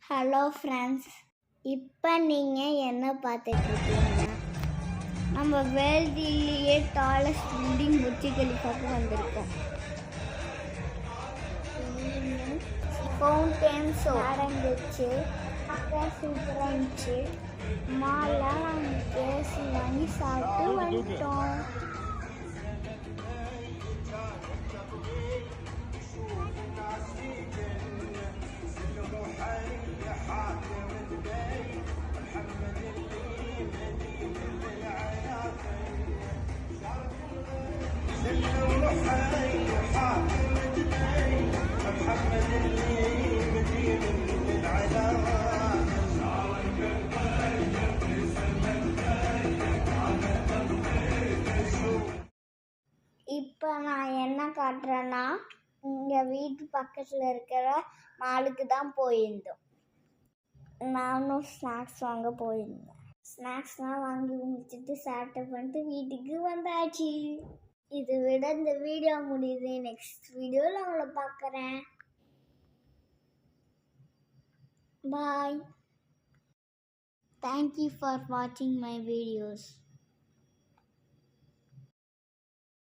Hello friends, இப்போ நீங்கள் என்ன பார்த்துட்ருக்கீங்கன்னா நம்ம வேர்ல்டிலேயே டாலஸ்ட் பில்டிங் புர்ஜ் கலிஃபாவுக்கு வந்திருக்கோம். ஃபவுண்டன்ஸ் நடந்துச்சு, சூப்பராக இருந்துச்சு. மாலாம் நாங்கள் கேஸ் வாங்கி சாப்பிட்டு வந்துட்டோம். இப்போ நான் என்ன காட்டுறேன்னா, எங்கள் வீட்டு பக்கத்தில் இருக்கிற மாலுக்கு தான் போயிருந்தோம். நானும் ஸ்நாக்ஸ் வாங்க போயிருந்தேன். ஸ்நாக்ஸ்லாம் வாங்கி முடிச்சுட்டு சாப்பிட்டு பண்ணிட்டு வீட்டுக்கு வந்தாச்சு. இதை விட இந்த வீடியோ முடியுது. நெக்ஸ்ட் வீடியோவில் உங்களை பார்க்குறேன். பாய். Thank you for watching my videos.